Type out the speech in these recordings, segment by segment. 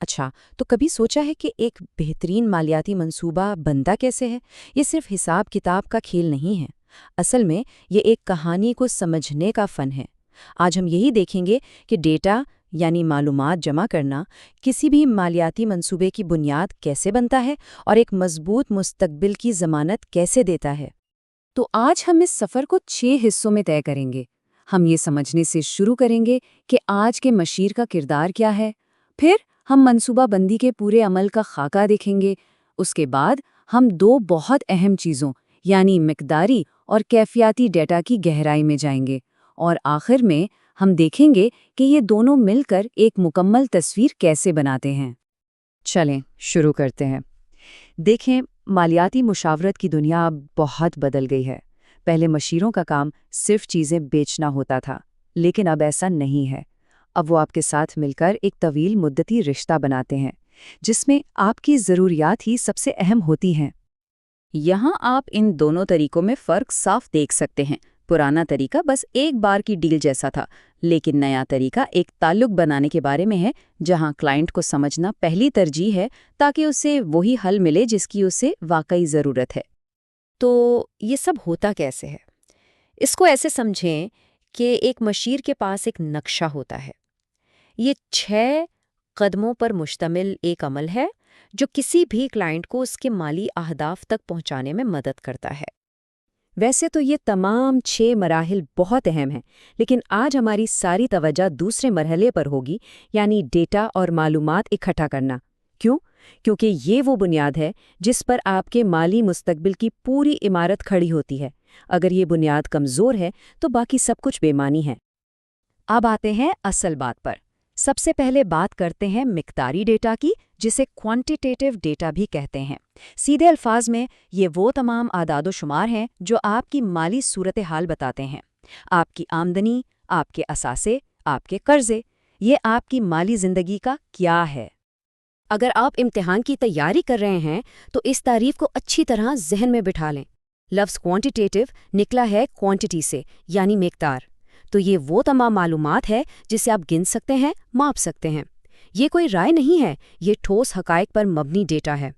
اچھا، تو کبھی سوچا ہے کہ ایک بہترین مالیاتی منصوبہ بنتا کیسے ہے؟ یہ صرف حساب کتاب کا کھیل نہیں ہے۔ اصل میں یہ ایک کہانی کو سمجھنے کا فن ہے۔ آج ہم یہی دیکھیں گے کہ ڈیٹا یعنی معلومات جمع کرنا کسی بھی مالیاتی منصوبے کی بنیاد کیسے بنتا ہے اور ایک مضبوط مستقبل کی ضمانت کیسے دیتا ہے۔ تو آج ہم اس سفر کو 6 حصوں میں طے کریں گے۔ ہم یہ سمجھنے سے شروع کریں گے کہ آج کے مشیر کا کردار کیا ہے، پھر ہم منصوبہ بندی کے پورے عمل کا خاکہ دیکھیں گے، اس کے بعد ہم 2 بہت اہم چیزوں یعنی مقداری اور کیفیاتی ڈیٹا کی گہرائی میں جائیں گے، اور آخر میں ہم دیکھیں گے کہ یہ دونوں مل کر ایک مکمل تصویر کیسے بناتے ہیں۔ چلیں شروع کرتے ہیں۔ دیکھیں، مالیاتی مشاورت کی دنیا اب بہت بدل گئی ہے۔ پہلے مشیروں کا کام صرف چیزیں بیچنا ہوتا تھا، لیکن اب ایسا نہیں ہے۔ اب وہ آپ کے ساتھ مل کر ایک طویل مدتی رشتہ بناتے ہیں، جس میں آپ کی ضروریات ہی سب سے اہم ہوتی ہیں۔ یہاں آپ ان دونوں طریقوں میں فرق صاف دیکھ سکتے ہیں۔ پرانا طریقہ بس ایک بار کی ڈیل جیسا تھا، لیکن نیا طریقہ ایک تعلق بنانے کے بارے میں ہے، جہاں کلائنٹ کو سمجھنا پہلی ترجیح ہے تاکہ اسے وہی حل ملے جس کی اسے واقعی ضرورت ہے۔ تو یہ سب ہوتا کیسے ہے؟ اس کو ایسے سمجھیں کہ ایک مشیر کے پاس ایک نقشہ ہوتا ہے۔ یہ 6 قدموں پر مشتمل ایک عمل ہے جو کسی بھی کلائنٹ کو اس کے مالی اہداف تک پہنچانے میں مدد کرتا ہے۔ ویسے تو یہ تمام 6 مراحل بہت اہم ہیں، لیکن آج ہماری ساری توجہ دوسرے مرحلے پر ہوگی، یعنی ڈیٹا اور معلومات اکٹھا کرنا۔ کیوں؟ کیونکہ یہ وہ بنیاد ہے جس پر آپ کے مالی مستقبل کی پوری عمارت کھڑی ہوتی ہے۔ اگر یہ بنیاد کمزور ہے تو باقی سب کچھ بے معنی ہے۔ اب آتے ہیں اصل بات پر۔ سب سے پہلے بات کرتے ہیں مقداری ڈیٹا کی، جسے کوانٹیٹیو ڈیٹا بھی کہتے ہیں۔ سیدھے الفاظ میں یہ وہ تمام اعداد و شمار ہیں جو آپ کی مالی صورتحال بتاتے ہیں۔ آپ کی آمدنی، آپ کے اثاثے، آپ کے قرضے، یہ آپ کی مالی زندگی کا کیا ہے۔ اگر آپ امتحان کی تیاری کر رہے ہیں تو اس تعریف کو اچھی طرح ذہن میں بٹھا لیں۔ لفظ کوانٹیٹیو نکلا ہے کوانٹٹی سے، یعنی مقدار۔ تو یہ وہ تمام معلومات ہے جسے آپ گن سکتے ہیں، ماپ سکتے ہیں۔ یہ کوئی رائے نہیں ہے، یہ ٹھوس حقائق پر مبنی ڈیٹا ہے۔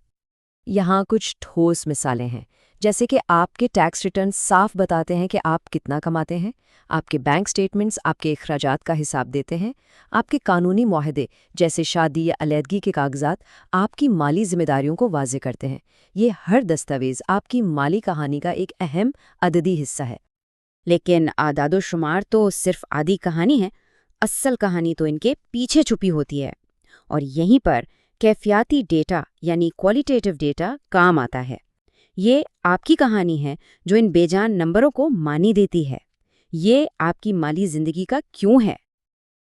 یہاں کچھ ٹھوس مثالیں ہیں، جیسے کہ آپ کے ٹیکس ریٹرن صاف بتاتے ہیں کہ آپ کتنا کماتے ہیں، آپ کے بینک سٹیٹمنٹس آپ کے اخراجات کا حساب دیتے ہیں، آپ کے قانونی معاہدے جیسے شادی یا علیحدگی کے کاغذات آپ کی مالی ذمہ داریوں کو واضح کرتے ہیں۔ یہ ہر دستاویز آپ کی مالی کہانی کا ایک اہم عددی حصہ ہے۔ لیکن اعداد و شمار تو صرف آدھی کہانی ہے، اصل کہانی تو ان کے پیچھے چھپی ہوتی ہے، اور یہیں پر کیفیاتی ڈیٹا یعنی کوالٹیٹیو ڈیٹا کام آتا ہے۔ یہ آپ کی کہانی ہے جو ان بے جان نمبروں کو معنی دیتی ہے۔ یہ آپ کی مالی زندگی کا کیوں ہے۔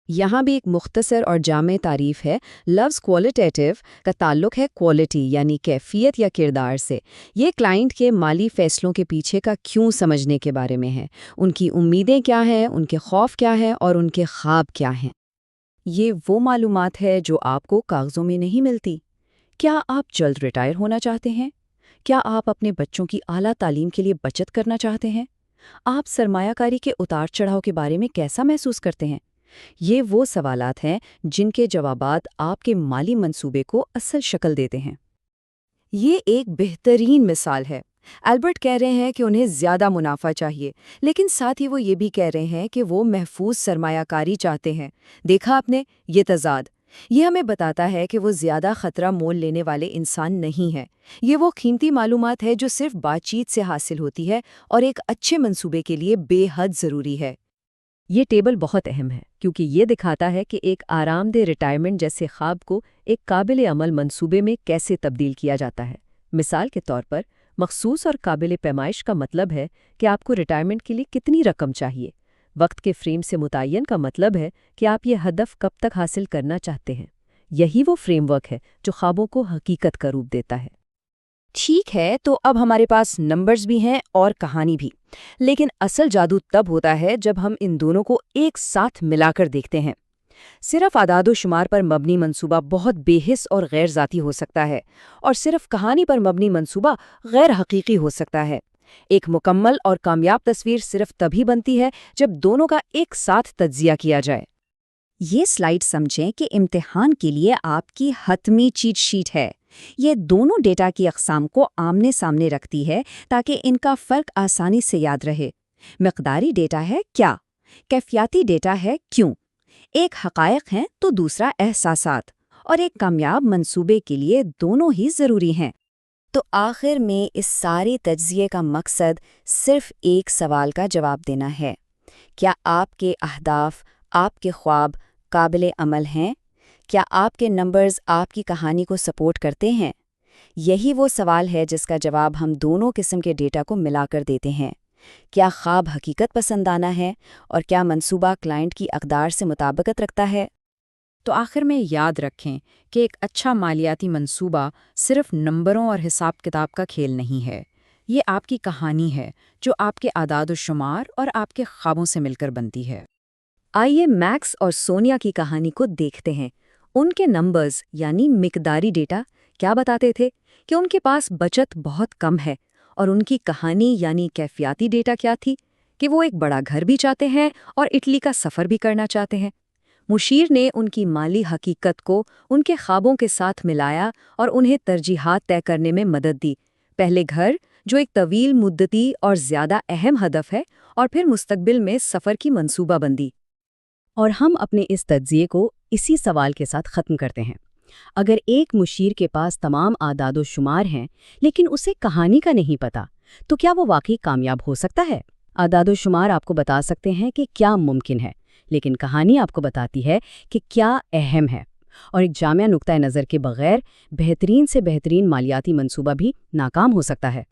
یہاں بھی ایک مختصر اور جامع تعریف ہے۔ لفظ کوالٹیٹیو کا تعلق ہے کوالٹی یعنی کیفیت یا کردار سے۔ یہ کلائنٹ کے مالی فیصلوں کے پیچھے کا کیوں سمجھنے کے بارے میں ہے۔ ان کی امیدیں کیا ہیں، ان کے خوف کیا ہیں اور ان کے خواب کیا ہیں۔ یہ وہ معلومات ہے جو آپ کو کاغذوں میں نہیں ملتی۔ کیا آپ جلد ریٹائر ہونا چاہتے ہیں؟ کیا آپ اپنے بچوں کی اعلیٰ تعلیم کے لیے بچت کرنا چاہتے ہیں؟ آپ سرمایہ کاری کے اتار چڑھاؤ کے بارے میں کیسا محسوس کرتے ہیں؟ یہ وہ سوالات ہیں جن کے جوابات آپ کے مالی منصوبے کو اصل شکل دیتے ہیں۔ یہ ایک بہترین مثال ہے۔ البرٹ کہہ رہے ہیں کہ انہیں زیادہ منافع چاہیے، لیکن ساتھ ہی وہ یہ بھی کہہ رہے ہیں کہ وہ محفوظ سرمایہ کاری چاہتے ہیں۔ دیکھا آپ نے یہ تضاد؟ یہ ہمیں بتاتا ہے کہ وہ زیادہ خطرہ مول لینے والے انسان نہیں ہیں۔ یہ وہ قیمتی معلومات ہے جو صرف بات چیت سے حاصل ہوتی ہے اور ایک اچھے منصوبے کے لیے بے حد ضروری ہے۔ یہ ٹیبل بہت اہم ہے کیونکہ یہ دکھاتا ہے کہ ایک آرام دہ ریٹائرمنٹ جیسے خواب کو ایک قابل عمل منصوبے میں کیسے تبدیل کیا جاتا ہے۔ مثال کے طور پر، مخصوص اور قابل پیمائش کا مطلب ہے کہ آپ کو ریٹائرمنٹ کے لیے کتنی رقم چاہیے۔ وقت کے فریم سے متعین کا مطلب ہے کہ آپ یہ ہدف کب تک حاصل کرنا چاہتے ہیں۔ یہی وہ فریم ورک ہے جو خوابوں کو حقیقت کا روپ دیتا ہے۔ ٹھیک ہے، تو اب ہمارے پاس نمبرز بھی ہیں اور کہانی بھی، لیکن اصل جادو تب ہوتا ہے جب ہم ان دونوں کو ایک ساتھ ملا کر دیکھتے ہیں۔ صرف اعداد و شمار پر مبنی منصوبہ بہت بے حس اور غیر ذاتی ہو سکتا ہے، اور صرف کہانی پر مبنی منصوبہ غیر حقیقی ہو سکتا ہے۔ ایک مکمل اور کامیاب تصویر صرف تبھی بنتی ہے جب دونوں کا ایک ساتھ تجزیہ کیا جائے۔ یہ سلائیڈ سمجھیں کہ امتحان کے لیے آپ کی حتمی چیٹ شیٹ ہے۔ یہ دونوں ڈیٹا کی اقسام کو آمنے سامنے رکھتی ہے تاکہ ان کا فرق آسانی سے یاد رہے۔ مقداری ڈیٹا ہے کیا، کیفیاتی ڈیٹا ہے کیوں۔ ایک حقائق ہیں تو دوسرا احساسات، اور ایک کامیاب منصوبے کے لیے دونوں ہی ضروری ہیں۔ تو آخر میں اس سارے تجزیے کا مقصد صرف ایک سوال کا جواب دینا ہے: کیا آپ کے اہداف، آپ کے خواب قابل عمل ہیں؟ کیا آپ کے نمبرز آپ کی کہانی کو سپورٹ کرتے ہیں؟ یہی وہ سوال ہے جس کا جواب ہم دونوں قسم کے ڈیٹا کو ملا کر دیتے ہیں۔ کیا خواب حقیقت پسندانہ ہے، اور کیا منصوبہ کلائنٹ کی اقدار سے مطابقت رکھتا ہے؟ تو آخر میں یاد رکھیں کہ ایک اچھا مالیاتی منصوبہ صرف نمبروں اور حساب کتاب کا کھیل نہیں ہے۔ یہ آپ کی کہانی ہے جو آپ کے اعداد و شمار اور آپ کے خوابوں سے مل کر بنتی ہے۔ آئیے میکس اور سونیا کی کہانی کو دیکھتے ہیں۔ ان کے نمبرز یعنی مقداری ڈیٹا کیا بتاتے تھے کہ ان کے پاس بچت بہت کم ہے، اور ان کی کہانی یعنی کیفیاتی ڈیٹا کیا تھی کہ وہ ایک بڑا گھر بھی چاہتے ہیں اور اٹلی کا سفر بھی کرنا چاہتے ہیں۔ مشیر نے ان کی مالی حقیقت کو ان کے خوابوں کے ساتھ ملایا اور انہیں ترجیحات طے کرنے میں مدد دی۔ پہلے گھر، جو ایک طویل مدتی اور زیادہ اہم ہدف ہے، اور پھر مستقبل میں سفر کی منصوبہ بندی۔ اور ہم اپنے اس تجزیے کو اسی سوال کے ساتھ ختم کرتے ہیں: اگر ایک مشیر کے پاس تمام اعداد و شمار ہیں لیکن اسے کہانی کا نہیں پتا، تو کیا وہ واقعی کامیاب ہو سکتا ہے؟ اعداد و شمار آپ کو بتا سکتے ہیں کہ کیا ممکن ہے، لیکن کہانی آپ کو بتاتی ہے کہ کیا اہم ہے۔ اور ایک جامع نقطۂ نظر کے بغیر بہترین سے بہترین مالیاتی منصوبہ بھی ناکام ہو سکتا ہے۔